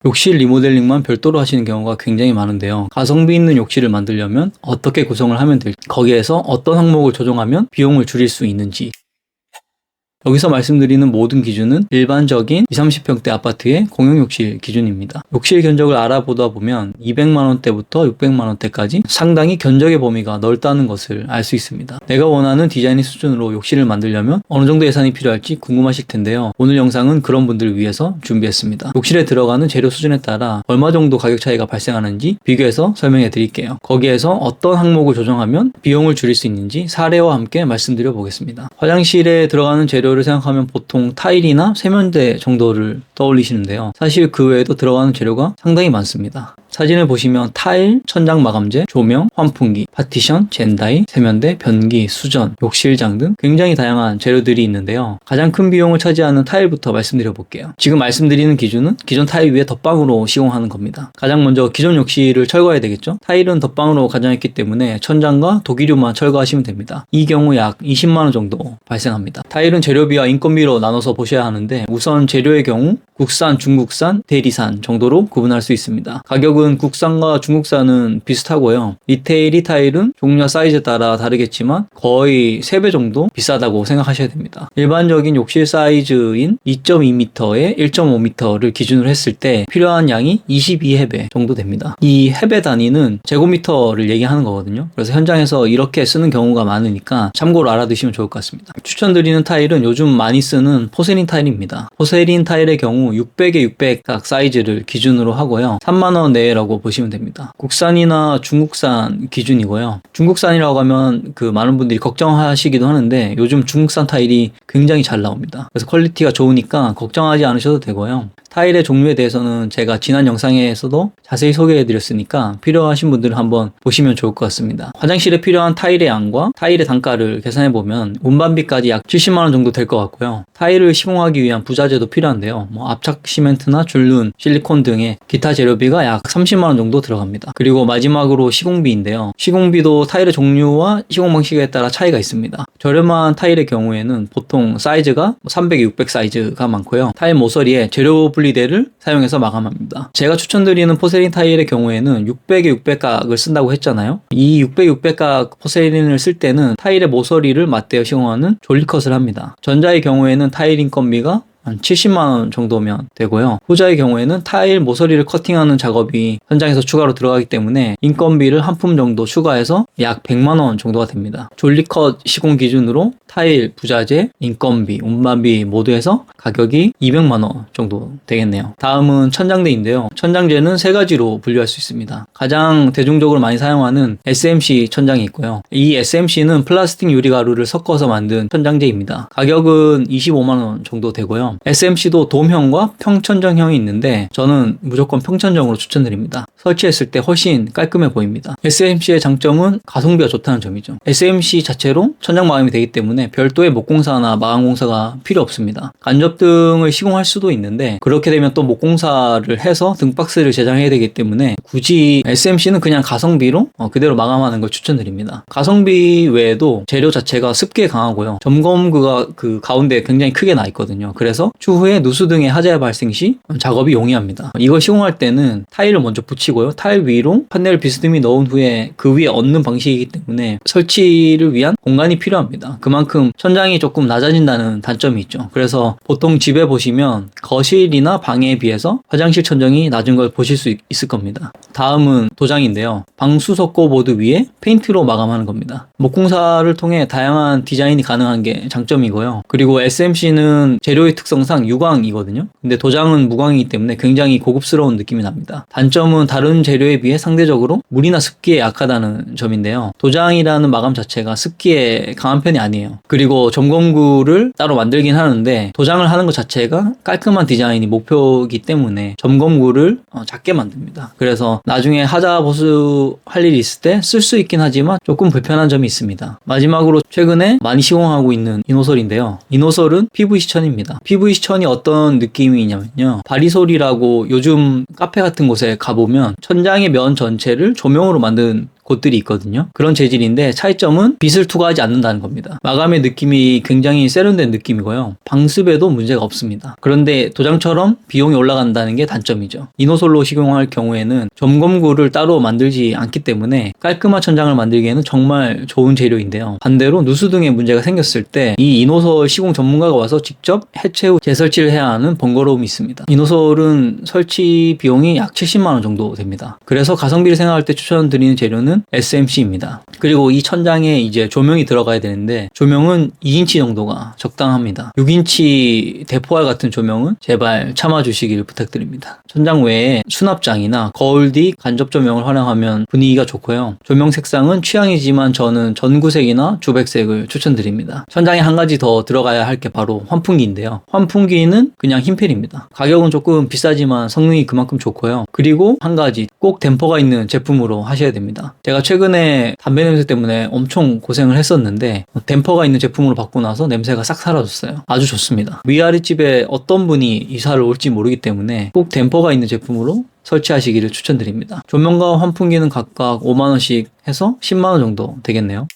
욕실 리모델링만 별도로 하시는 경우가 굉장히 많은데요. 가성비 있는 욕실을 만들려면 어떻게 구성을 하면 될지, 거기에서 어떤 항목을 조정하면 비용을 줄일 수 있는지, 여기서 말씀드리는 모든 기준은 일반적인 20, 30평대 아파트의 공용욕실 기준입니다. 욕실 견적을 알아보다 보면 200만원대부터 600만원대까지 상당히 견적의 범위가 넓다는 것을 알 수 있습니다. 내가 원하는 디자인의 수준으로 욕실을 만들려면 어느 정도 예산이 필요할지 궁금하실 텐데요. 오늘 영상은 그런 분들을 위해서 준비했습니다. 욕실에 들어가는 재료 수준에 따라 얼마 정도 가격 차이가 발생하는지 비교해서 설명해 드릴게요. 거기에서 어떤 항목을 조정하면 비용을 줄일 수 있는지 사례와 함께 말씀드려 보겠습니다. 화장실에 들어가는 재료를 생각하면 보통 타일이나 세면대 정도를 떠올리시는데요. 사실 그 외에도 들어가는 재료가 상당히 많습니다. 사진을 보시면 타일, 천장 마감재, 조명, 환풍기, 파티션, 젠다이, 세면대, 변기, 수전, 욕실장 등 굉장히 다양한 재료들이 있는데요. 가장 큰 비용을 차지하는 타일부터 말씀드려 볼게요. 지금 말씀드리는 기준은 기존 타일 위에 덧방으로 시공하는 겁니다. 가장 먼저 기존 욕실을 철거해야 되겠죠. 타일은 덧방으로 가정했기 때문에 천장과 도기류만 철거하시면 됩니다. 이 경우 약 20만원 정도 발생합니다. 타일은 재료비와 인건비로 나눠서 보셔야 하는데 우선 재료의 경우 국산, 중국산, 대리산 정도로 구분할 수 있습니다. 가격은 국산과 중국산은 비슷하고요. 리테일 타일은 종류와 사이즈에 따라 다르겠지만 거의 3배 정도 비싸다고 생각하셔야 됩니다. 일반적인 욕실 사이즈인 2.2m에 1.5m를 기준으로 했을 때 필요한 양이 22해배 정도 됩니다. 이 해배 단위는 제곱미터를 얘기하는 거거든요. 그래서 현장에서 이렇게 쓰는 경우가 많으니까 참고로 알아두시면 좋을 것 같습니다. 추천드리는 타일은 요즘 많이 쓰는 포세린 타일입니다. 포세린 타일의 경우 600에 600각 사이즈를 기준으로 하고요. 3만원 내라고 보시면 됩니다. 국산이나 중국산 기준이고요. 중국산이라고 하면 많은 분들이 걱정하시기도 하는데 요즘 중국산 타일이 굉장히 잘 나옵니다. 그래서 퀄리티가 좋으니까 걱정하지 않으셔도 되고요. 타일의 종류에 대해서는 제가 지난 영상에서도 자세히 소개해드렸으니까 필요하신 분들은 한번 보시면 좋을 것 같습니다. 화장실에 필요한 타일의 양과 타일의 단가를 계산해보면 운반비까지 약 70만원 정도 될 것 같고요. 타일을 시공하기 위한 부자재도 필요한데요. 압착 시멘트나 줄눈, 실리콘 등의 기타 재료비가 약 30만원 정도 들어갑니다. 그리고 마지막으로 시공비인데요. 시공비도 타일의 종류와 시공 방식에 따라 차이가 있습니다. 저렴한 타일의 경우에는 보통 사이즈가 300, 600 사이즈가 많고요. 타일 모서리에 재료 분리대를 사용해서 마감합니다. 제가 추천드리는 포세린 타일의 경우에는 600에 600각을 쓴다고 했잖아요. 이 600, 600각 포세린을 쓸 때는 타일의 모서리를 맞대어 시공하는 졸리컷을 합니다. 전자의 경우에는 타일 인건비가 한 70만원 정도면 되고요. 후자의 경우에는 타일 모서리를 커팅하는 작업이 현장에서 추가로 들어가기 때문에 인건비를 한 품 정도 추가해서 약 100만원 정도가 됩니다. 졸리컷 시공 기준으로 타일, 부자재, 인건비, 운반비 모두 해서 가격이 200만원 정도 되겠네요. 다음은 천장대인데요. 천장재는 3가지로 분류할 수 있습니다. 가장 대중적으로 많이 사용하는 SMC 천장이 있고요. 이 SMC는 플라스틱 유리가루를 섞어서 만든 천장재입니다. 가격은 25만원 정도 되고요. SMC도 돔형과 평천정형이 있는데 저는 무조건 평천정으로 추천드립니다. 설치했을 때 훨씬 깔끔해 보입니다. SMC의 장점은 가성비가 좋다는 점이죠. SMC 자체로 천장 마감이 되기 때문에 별도의 목공사나 마감공사가 필요 없습니다. 간접등을 시공할 수도 있는데 그렇게 되면 또 목공사를 해서 등박스를 제작해야 되기 때문에 굳이 SMC는 그냥 가성비로 그대로 마감하는 걸 추천드립니다. 가성비 외에도 재료 자체가 습기에 강하고요. 점검구가 가운데 굉장히 크게 나 있거든요. 그래서 추후에 누수 등의 하자 발생 시 작업이 용이합니다. 이걸 시공할 때는 타일을 먼저 붙이고요. 타일 위로 판넬을 비스듬히 넣은 후에 그 위에 얹는 방식이기 때문에 설치를 위한 공간이 필요합니다. 그만큼 천장이 조금 낮아진다는 단점이 있죠. 그래서 보통 집에 보시면 거실이나 방에 비해서 화장실 천정이 낮은 걸 보실 수 있을 겁니다. 다음은 도장인데요. 방수석고 보드 위에 페인트로 마감하는 겁니다. 목공사를 통해 다양한 디자인이 가능한 게 장점이고요. 그리고 SMC는 재료의 특성상 유광이거든요. 근데 도장은 무광이기 때문에 굉장히 고급스러운 느낌이 납니다. 단점은 다른 재료에 비해 상대적으로 물이나 습기에 약하다는 점인데요. 도장이라는 마감 자체가 습기에 강한 편이 아니에요. 그리고 점검구를 따로 만들긴 하는데 도장을 하는 것 자체가 깔끔한 디자인이 목표이기 때문에 점검구를 작게 만듭니다. 그래서 나중에 하자 보수할 일이 있을 때 쓸 수 있긴 하지만 조금 불편한 점이 있습니다. 마지막으로 최근에 많이 시공하고 있는 이노솔인데요. 이노솔은 PVC 천입니다. PVC 천이 어떤 느낌이냐면요. 바리솔이라고 요즘 카페 같은 곳에 가보면 천장의 면 전체를 조명으로 만든 곳들이 있거든요. 그런 재질인데 차이점은 빛을 투과하지 않는다는 겁니다. 마감의 느낌이 굉장히 세련된 느낌이고요. 방습에도 문제가 없습니다. 그런데 도장처럼 비용이 올라간다는 게 단점이죠. 이노솔로 식용할 경우에는 점검구를 따로 만들지 않기 때문에 깔끔한 천장을 만들기에는 정말 좋은 재료인데요. 반대로 누수 등의 문제가 생겼을 때 이 이노솔 시공 전문가가 와서 직접 해체 후 재설치를 해야 하는 번거로움이 있습니다. 이노솔은 설치 비용이 약 70만 원 정도 됩니다. 그래서 가성비를 생각할 때 추천드리는 재료는 SMC입니다. 그리고 이 천장에 이제 조명이 들어가야 되는데 조명은 2인치 정도가 적당합니다. 6인치 대포알 같은 조명은 제발 참아주시길 부탁드립니다. 천장 외에 수납장이나 거울 뒤 간접 조명을 활용하면 분위기가 좋고요. 조명 색상은 취향이지만 저는 전구색이나 주백색을 추천드립니다. 천장에 한 가지 더 들어가야 할 게 바로 환풍기인데요. 환풍기는 그냥 흰펠입니다. 가격은 조금 비싸지만 성능이 그만큼 좋고요. 그리고 한 가지 꼭 댐퍼가 있는 제품으로 하셔야 됩니다. 제가 최근에 담배 냄새 때문에 엄청 고생을 했었는데 댐퍼가 있는 제품으로 바꾸고 나서 냄새가 싹 사라졌어요. 아주 좋습니다. 위아래 집에 어떤 분이 이사를 올지 모르기 때문에 꼭 댐퍼가 있는 제품으로 설치하시기를 추천드립니다. 조명과 환풍기는 각각 5만원씩 해서 10만원 정도 되겠네요.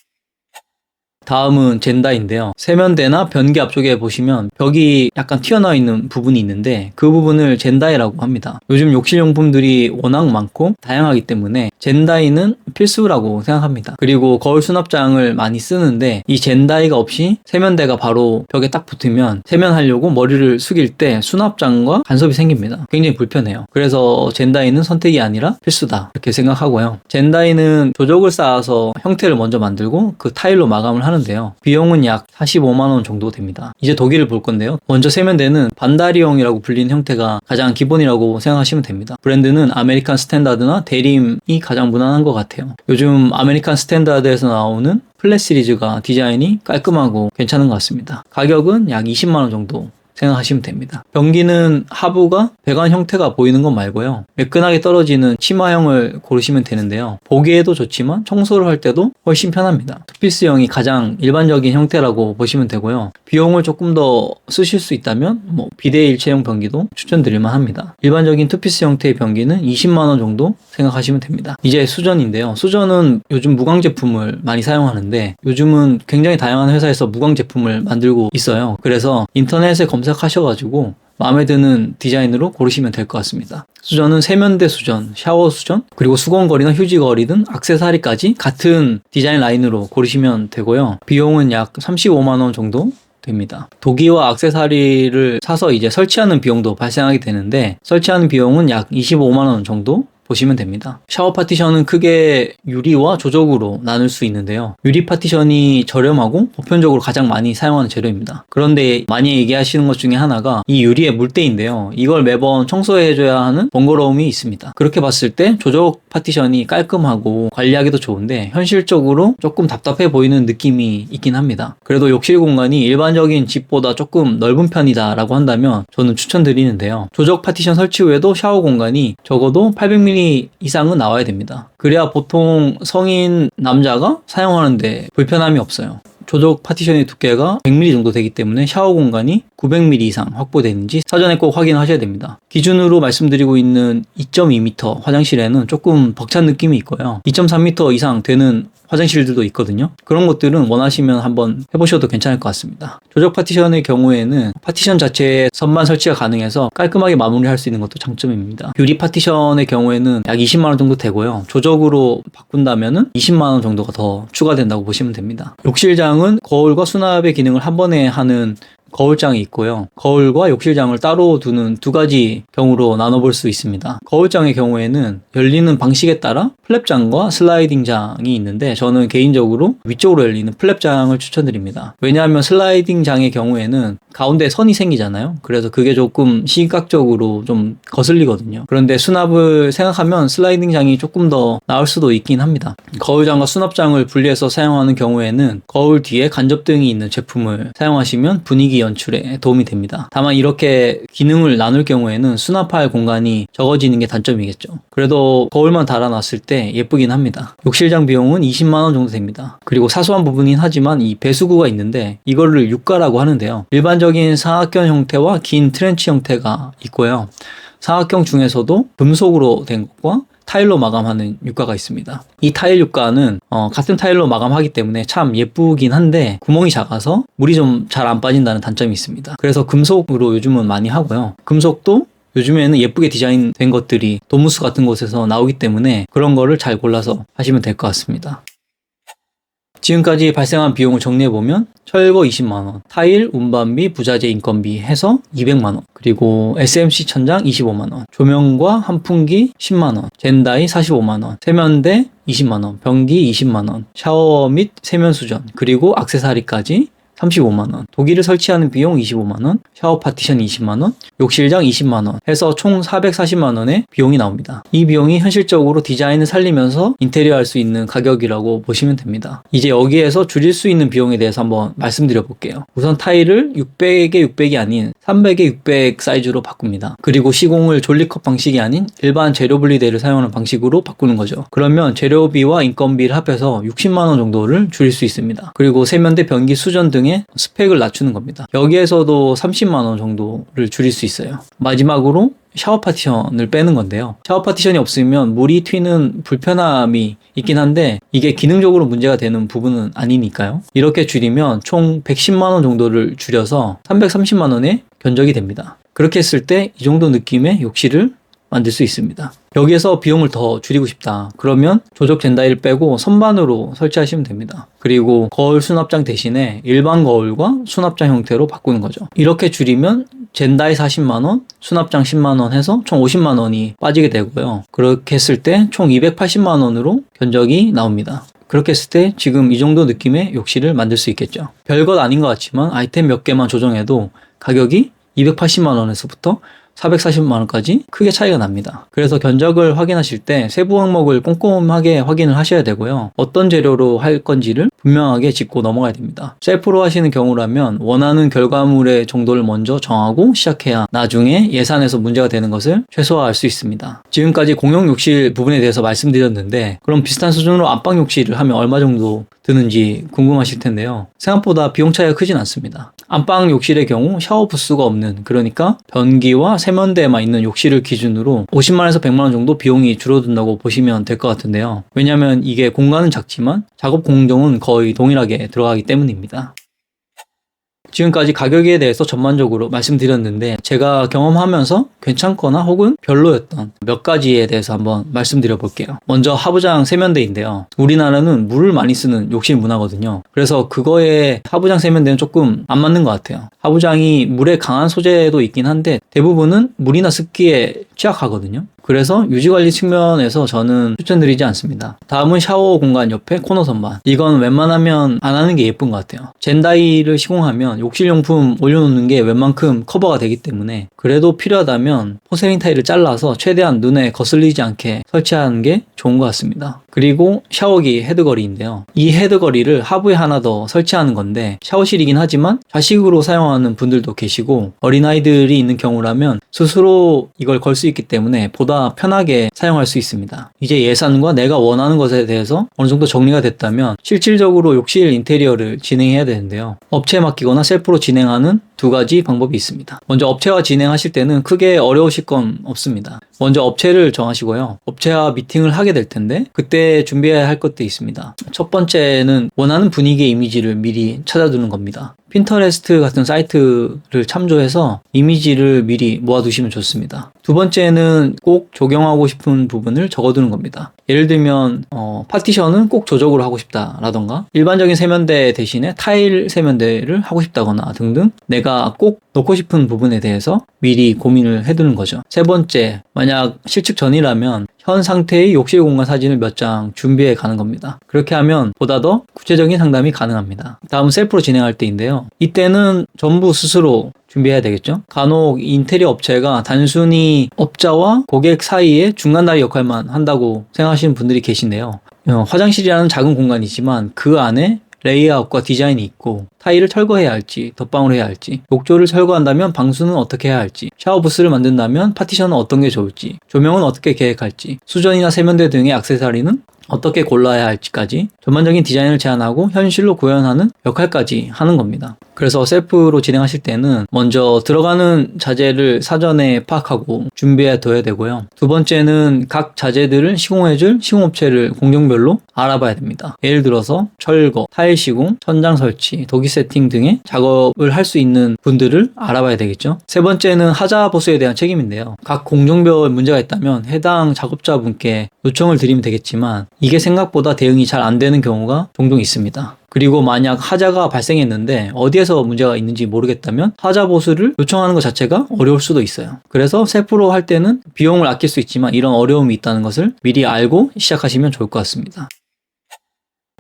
다음은 젠다인데요. 세면대나 변기 앞쪽에 보시면 벽이 약간 튀어나와 있는 부분이 있는데 그 부분을 젠다이라고 합니다. 요즘 욕실용품들이 워낙 많고 다양하기 때문에 젠다이는 필수라고 생각합니다. 그리고 거울 수납장을 많이 쓰는데 이 젠다이가 없이 세면대가 바로 벽에 딱 붙으면 세면하려고 머리를 숙일 때 수납장과 간섭이 생깁니다. 굉장히 불편해요. 그래서 젠다이는 선택이 아니라 필수다 이렇게 생각하고요. 젠다이는 조적을 쌓아서 형태를 먼저 만들고 그 타일로 마감을 하는데요. 비용은 약 45만원 정도 됩니다. 이제 독일을 볼 건데요. 먼저 세면대는 반다리형이라고 불리는 형태가 가장 기본이라고 생각하시면 됩니다. 브랜드는 아메리칸 스탠다드나 대림이 가장 무난한 것 같아요. 요즘 아메리칸 스탠다드에서 나오는 플랫 시리즈가 디자인이 깔끔하고 괜찮은 것 같습니다. 가격은 약 20만원 정도 생각하시면 됩니다. 변기는 하부가 배관 형태가 보이는 것 말고요. 매끈하게 떨어지는 치마형을 고르시면 되는데요. 보기에도 좋지만 청소를 할 때도 훨씬 편합니다. 투피스형이 가장 일반적인 형태라고 보시면 되고요. 비용을 조금 더 쓰실 수 있다면 비대 일체형 변기도 추천드릴만 합니다. 일반적인 투피스 형태의 변기는 20만원 정도 생각하시면 됩니다. 이제 수전인데요. 수전은 요즘 무광 제품을 많이 사용하는데 요즘은 굉장히 다양한 회사에서 무광 제품을 만들고 있어요. 그래서 인터넷에 검색하셔가지고 마음에 드는 디자인으로 고르시면 될 것 같습니다. 수전은 세면대 수전, 샤워 수전, 그리고 수건거리나 휴지거리 등 액세서리까지 같은 디자인 라인으로 고르시면 되고요. 비용은 약 35만원 정도 됩니다. 도기와 액세서리를 사서 이제 설치하는 비용도 발생하게 되는데 설치하는 비용은 약 25만원 정도 보시면 됩니다. 샤워 파티션은 크게 유리와 조적으로 나눌 수 있는데요. 유리 파티션이 저렴하고 보편적으로 가장 많이 사용하는 재료입니다. 그런데 많이 얘기하시는 것 중에 하나가 이 유리의 물때인데요. 이걸 매번 청소해줘야 하는 번거로움이 있습니다. 그렇게 봤을 때 조적 파티션이 깔끔하고 관리하기도 좋은데 현실적으로 조금 답답해 보이는 느낌이 있긴 합니다. 그래도 욕실 공간이 일반적인 집보다 조금 넓은 편이다 라고 한다면 저는 추천드리는데요. 조적 파티션 설치 후에도 샤워 공간이 적어도 800mm 이상은 나와야 됩니다. 그래야 보통 성인 남자가 사용하는데 불편함이 없어요. 조적 파티션의 두께가 100mm 정도 되기 때문에 샤워 공간이 900mm 이상 확보되는지 사전에 꼭 확인하셔야 됩니다. 기준으로 말씀드리고 있는 2.2m 화장실에는 조금 벅찬 느낌이 있고요. 2.3m 이상 되는 화장실들도 있거든요. 그런 것들은 원하시면 한번 해보셔도 괜찮을 것 같습니다. 조적 파티션의 경우에는 파티션 자체에 선반 설치가 가능해서 깔끔하게 마무리할 수 있는 것도 장점입니다. 유리 파티션의 경우에는 약 20만원 정도 되고요. 조적으로 바꾼다면은 20만원 정도가 더 추가된다고 보시면 됩니다. 욕실장은 거울과 수납의 기능을 한 번에 하는 거울장이 있고요. 거울과 욕실장을 따로 두는 두 가지 경우로 나눠볼 수 있습니다. 거울장의 경우에는 열리는 방식에 따라 플랩장과 슬라이딩장이 있는데 저는 개인적으로 위쪽으로 열리는 플랩장을 추천드립니다. 왜냐하면 슬라이딩장의 경우에는 가운데 선이 생기잖아요. 그래서 그게 조금 시각적으로 좀 거슬리거든요. 그런데 수납을 생각하면 슬라이딩장이 조금 더 나을 수도 있긴 합니다. 거울장과 수납장을 분리해서 사용하는 경우에는 거울 뒤에 간접등이 있는 제품을 사용하시면 분위기 연출에 도움이 됩니다. 다만 이렇게 기능을 나눌 경우에는 수납할 공간이 적어지는 게 단점이겠죠. 그래도 거울만 달아놨을 때 예쁘긴 합니다. 욕실장 비용은 20만원 정도 됩니다. 그리고 사소한 부분이긴 하지만 이 배수구가 있는데 이거를 육가라고 하는데요. 일반적인 사각형 형태와 긴 트렌치 형태가 있고요. 사각형 중에서도 금속으로 된 것과 타일로 마감하는 유가가 있습니다. 이 타일 유가는 같은 타일로 마감하기 때문에 참 예쁘긴 한데 구멍이 작아서 물이 좀 잘 안 빠진다는 단점이 있습니다. 그래서 금속으로 요즘은 많이 하고요. 금속도 요즘에는 예쁘게 디자인된 것들이 도무스 같은 곳에서 나오기 때문에 그런 거를 잘 골라서 하시면 될 것 같습니다. 지금까지 발생한 비용을 정리해보면 철거 20만원, 타일, 운반비, 부자재, 인건비 해서 200만원, 그리고 SMC 천장 25만원, 조명과 환풍기 10만원, 젠다이 45만원, 세면대 20만원, 변기 20만원, 샤워 및 세면 수전, 그리고 액세서리까지 35만원, 도기를 설치하는 비용 25만원, 샤워 파티션 20만원, 욕실장 20만원 해서 총 440만원의 비용이 나옵니다. 이 비용이 현실적으로 디자인을 살리면서 인테리어 할 수 있는 가격이라고 보시면 됩니다. 이제 여기에서 줄일 수 있는 비용에 대해서 한번 말씀드려 볼게요. 우선 타일을 600에 600이 아닌 300에 600 사이즈로 바꿉니다. 그리고 시공을 졸리컵 방식이 아닌 일반 재료 분리대를 사용하는 방식으로 바꾸는 거죠. 그러면 재료비와 인건비를 합해서 60만원 정도를 줄일 수 있습니다. 그리고 세면대, 변기, 수전 등의 스펙을 낮추는 겁니다. 여기에서도 30만원 정도를 줄일 수 있어요. 마지막으로 샤워 파티션을 빼는 건데요. 샤워 파티션이 없으면 물이 튀는 불편함이 있긴 한데 이게 기능적으로 문제가 되는 부분은 아니니까요. 이렇게 줄이면 총 110만원 정도를 줄여서 330만원에 견적이 됩니다. 그렇게 했을 때 이 정도 느낌의 욕실을 만들 수 있습니다. 여기에서 비용을 더 줄이고 싶다. 그러면 조적 젠다이를 빼고 선반으로 설치하시면 됩니다. 그리고 거울 수납장 대신에 일반 거울과 수납장 형태로 바꾸는 거죠. 이렇게 줄이면 젠다이 40만원, 수납장 10만원 해서 총 50만원이 빠지게 되고요. 그렇게 했을 때 총 280만원으로 견적이 나옵니다. 그렇게 했을 때 지금 이 정도 느낌의 욕실을 만들 수 있겠죠. 별것 아닌 것 같지만 아이템 몇 개만 조정해도 가격이 280만원에서부터 440만원까지 크게 차이가 납니다. 그래서 견적을 확인하실 때 세부 항목을 꼼꼼하게 확인을 하셔야 되고요. 어떤 재료로 할 건지를 분명하게 짚고 넘어가야 됩니다. 셀프로 하시는 경우라면 원하는 결과물의 정도를 먼저 정하고 시작해야 나중에 예산에서 문제가 되는 것을 최소화할 수 있습니다. 지금까지 공용 욕실 부분에 대해서 말씀드렸는데 그럼 비슷한 수준으로 안방 욕실을 하면 얼마 정도 드는지 궁금하실 텐데요. 생각보다 비용 차이가 크진 않습니다. 안방 욕실의 경우 샤워 부스가 없는, 그러니까 변기와 세면대만 있는 욕실을 기준으로 50만원에서 100만원 정도 비용이 줄어든다고 보시면 될 것 같은데요. 왜냐하면 이게 공간은 작지만 작업 공정은 거의 동일하게 들어가기 때문입니다. 지금까지 가격에 대해서 전반적으로 말씀드렸는데 제가 경험하면서 괜찮거나 혹은 별로였던 몇 가지에 대해서 한번 말씀드려 볼게요. 먼저 하부장 세면대인데요. 우리나라는 물을 많이 쓰는 욕실 문화거든요. 그래서 그거에 하부장 세면대는 조금 안 맞는 것 같아요. 하부장이 물에 강한 소재도 있긴 한데 대부분은 물이나 습기에 취약하거든요. 그래서 유지관리 측면에서 저는 추천드리지 않습니다. 다음은 샤워 공간 옆에 코너 선반. 이건 웬만하면 안 하는 게 예쁜 것 같아요. 젠다이를 시공하면 욕실용품 올려놓는 게 웬만큼 커버가 되기 때문에 그래도 필요하다면 포세린 타일을 잘라서 최대한 눈에 거슬리지 않게 설치하는 게 좋은 것 같습니다. 그리고 샤워기 헤드거리인데요. 이 헤드거리를 하부에 하나 더 설치하는 건데 샤워실이긴 하지만 좌식으로 사용하는 분들도 계시고 어린아이들이 있는 경우라면 스스로 이걸 걸 수 있기 때문에 보다 편하게 사용할 수 있습니다. 이제 예산과 내가 원하는 것에 대해서 어느 정도 정리가 됐다면 실질적으로 욕실 인테리어를 진행해야 되는데요. 업체에 맡기거나 셀프로 진행하는 두 가지 방법이 있습니다. 먼저 업체와 진행하실 때는 크게 어려우실 건 없습니다. 먼저 업체를 정하시고요. 업체와 미팅을 하게 될 텐데 그때 준비해야 할 것도 있습니다. 첫 번째는 원하는 분위기의 이미지를 미리 찾아두는 겁니다. 핀터레스트 같은 사이트를 참조해서 이미지를 미리 모아두시면 좋습니다. 두 번째는 꼭 적용하고 싶은 부분을 적어두는 겁니다. 예를 들면 파티션은 꼭 조적으로 하고 싶다라던가 일반적인 세면대 대신에 타일 세면대를 하고 싶다거나 등등 내가 꼭 넣고 싶은 부분에 대해서 미리 고민을 해두는 거죠. 세 번째, 만약 실측 전이라면 현 상태의 욕실 공간 사진을 몇 장 준비해 가는 겁니다. 그렇게 하면 보다 더 구체적인 상담이 가능합니다. 다음 셀프로 진행할 때인데요. 이때는 전부 스스로 준비해야 되겠죠. 간혹 인테리어 업체가 단순히 업자와 고객 사이에 중간다리 역할만 한다고 생각하시는 분들이 계신데요. 화장실이라는 작은 공간이지만 그 안에 레이아웃과 디자인이 있고 타일을 철거해야 할지 덧방울 해야 할지 욕조를 철거한다면 방수는 어떻게 해야 할지 샤워 부스를 만든다면 파티션은 어떤 게 좋을지 조명은 어떻게 계획할지 수전이나 세면대 등의 액세서리는 어떻게 골라야 할지까지 전반적인 디자인을 제안하고 현실로 구현하는 역할까지 하는 겁니다. 그래서 셀프로 진행하실 때는 먼저 들어가는 자재를 사전에 파악하고 준비해 둬야 되고요. 두 번째는 각 자재들을 시공해줄 시공업체를 공정별로 알아봐야 됩니다. 예를 들어서 철거, 타일 시공, 천장 설치, 도기 세팅 등의 작업을 할 수 있는 분들을 알아봐야 되겠죠. 세 번째는 하자 보수에 대한 책임인데요. 각 공정별 문제가 있다면 해당 작업자분께 요청을 드리면 되겠지만 이게 생각보다 대응이 잘 안 되는 경우가 종종 있습니다. 그리고 만약 하자가 발생했는데 어디에서 문제가 있는지 모르겠다면 하자 보수를 요청하는 것 자체가 어려울 수도 있어요. 그래서 셀프로 할 때는 비용을 아낄 수 있지만 이런 어려움이 있다는 것을 미리 알고 시작하시면 좋을 것 같습니다.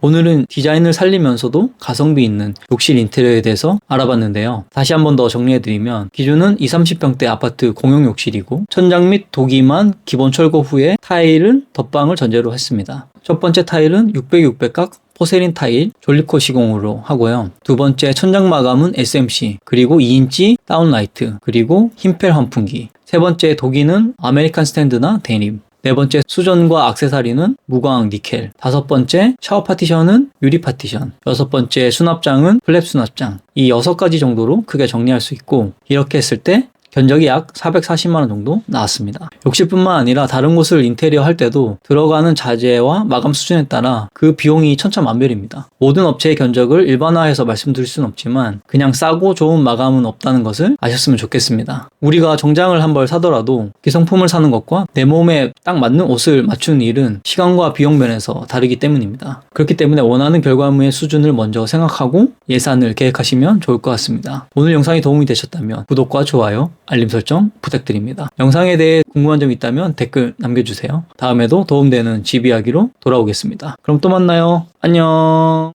오늘은 디자인을 살리면서도 가성비 있는 욕실 인테리어에 대해서 알아봤는데요. 다시 한 번 더 정리해드리면 기준은 20, 30평대 아파트 공용 욕실이고 천장 및 도기만 기본 철거 후에 타일은 덧방을 전제로 했습니다. 첫 번째 타일은 600, 600각 포세린 타일 졸리코 시공으로 하고요. 두 번째 천장 마감은 SMC 그리고 2인치 다운라이트 그리고 흰펠 환풍기. 세 번째 도기는 아메리칸 스탠드나 데님. 네 번째 수전과 액세서리는 무광 니켈. 다섯 번째 샤워 파티션은 유리 파티션. 여섯 번째 수납장은 플랩 수납장. 이 6가지 정도로 크게 정리할 수 있고 이렇게 했을 때 견적이 약 440만원 정도 나왔습니다. 욕실뿐만 아니라 다른 곳을 인테리어 할 때도 들어가는 자재와 마감 수준에 따라 그 비용이 천차만별입니다. 모든 업체의 견적을 일반화해서 말씀드릴 수는 없지만 그냥 싸고 좋은 마감은 없다는 것을 아셨으면 좋겠습니다. 우리가 정장을 한 벌 사더라도 기성품을 사는 것과 내 몸에 딱 맞는 옷을 맞추는 일은 시간과 비용 면에서 다르기 때문입니다. 그렇기 때문에 원하는 결과물의 수준을 먼저 생각하고 예산을 계획하시면 좋을 것 같습니다. 오늘 영상이 도움이 되셨다면 구독과 좋아요, 알림 설정 부탁드립니다. 영상에 대해 궁금한 점 있다면 댓글 남겨주세요. 다음에도 도움되는 집 이야기로 돌아오겠습니다. 그럼 또 만나요. 안녕.